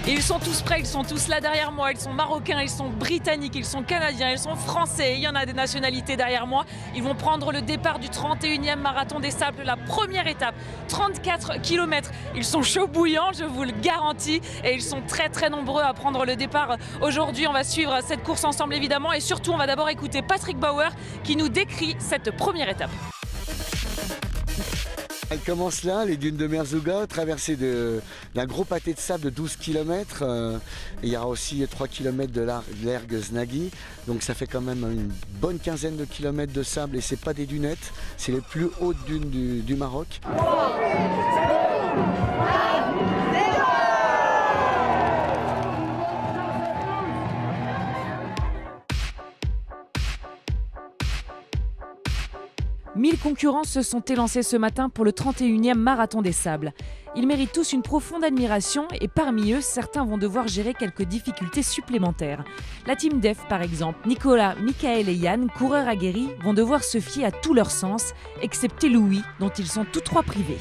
Et ils sont tous prêts, ils sont tous là derrière moi. Ils sont marocains, ils sont britanniques, ils sont canadiens, ils sont français. Il y en a des nationalités derrière moi. Ils vont prendre le départ du 31e marathon des sables, la première étape, 34 km. Ils sont chauds bouillants, je vous le garantis. Et ils sont très très nombreux à prendre le départ aujourd'hui. On va suivre cette course ensemble évidemment. Et surtout, on va d'abord écouter Patrick Bauer qui nous décrit cette première étape. Elle commence là, les dunes de Merzouga, traversée d'un gros pâté de sable de 12 km. Il y aura aussi 3 km de l'ergue Znagui. Donc ça fait quand même une bonne quinzaine de kilomètres de sable et c'est pas des dunettes, c'est les plus hautes dunes du Maroc. Mille concurrents se sont élancés ce matin pour le 31e marathon des sables. Ils méritent tous une profonde admiration et parmi eux, certains vont devoir gérer quelques difficultés supplémentaires. La team DEF par exemple, Nicolas, Michael et Yann, coureurs aguerris, vont devoir se fier à tous leurs sens, excepté Louis, dont ils sont tous trois privés.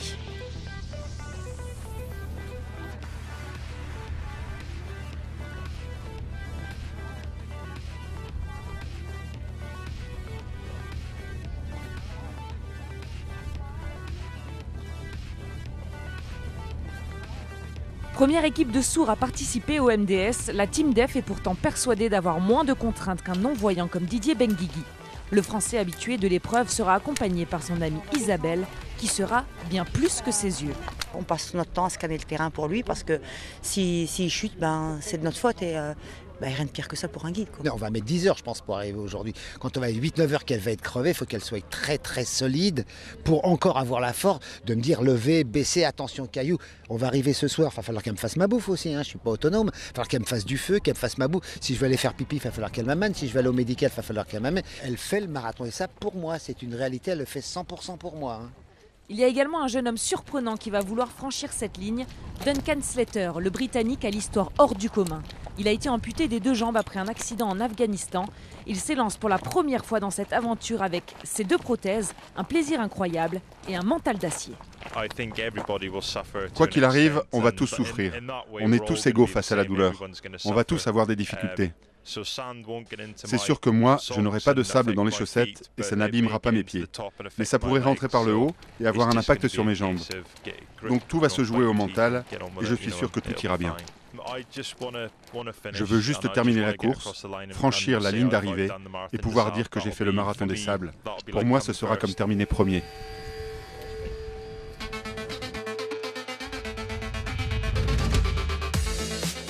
Première équipe de sourds à participer au MDS, la team DEF est pourtant persuadée d'avoir moins de contraintes qu'un non-voyant comme Didier Benguigui. Le Français habitué de l'épreuve sera accompagné par son amie Isabelle, qui sera bien plus que ses yeux. On passe notre temps à scanner le terrain pour lui parce que s'il chute, c'est de notre faute et rien de pire que ça pour un guide. Quoi. On va mettre 10 heures je pense pour arriver aujourd'hui. Quand on va à 8-9 heures qu'elle va être crevée, il faut qu'elle soit très très solide pour encore avoir la force de me dire lever, baisser, attention caillou. On va arriver ce soir, il va falloir qu'elle me fasse ma bouffe aussi, je ne suis pas autonome. Il va falloir qu'elle me fasse du feu, qu'elle me fasse ma bouffe. Si je veux aller faire pipi, il va falloir qu'elle m'amène. Si je vais aller au médical, il va falloir qu'elle m'amène. Elle fait le marathon et ça pour moi, c'est une réalité, elle le fait 100% pour moi. Il y a également un jeune homme surprenant qui va vouloir franchir cette ligne, Duncan Slater, le Britannique à l'histoire hors du commun. Il a été amputé des 2 jambes après un accident en Afghanistan. Il s'élance pour la première fois dans cette aventure avec ses 2 prothèses, un plaisir incroyable et un mental d'acier. Quoi qu'il arrive, on va tous souffrir. On est tous égaux face à la douleur. On va tous avoir des difficultés. C'est sûr que moi, je n'aurai pas de sable dans les chaussettes et ça n'abîmera pas mes pieds. Mais ça pourrait rentrer par le haut et avoir un impact sur mes jambes. Donc tout va se jouer au mental et je suis sûr que tout ira bien. Je veux juste terminer la course, franchir la ligne d'arrivée et pouvoir dire que j'ai fait le marathon des sables. Pour moi, ce sera comme terminer premier.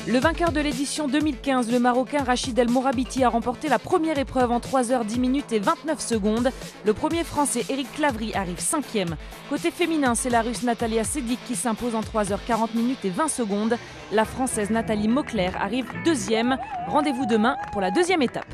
Le vainqueur de l'édition 2015, le Marocain Rachid El Morabiti, a remporté la première épreuve en 3 h 10 minutes et 29 secondes. Le premier Français, Eric Clavry, arrive 5e. Côté féminin, c'est la Russe Natalia Sedik qui s'impose en 3 h 40 minutes et 20 secondes. La Française Nathalie Mauclair arrive 2e. Rendez-vous demain pour la 2e étape.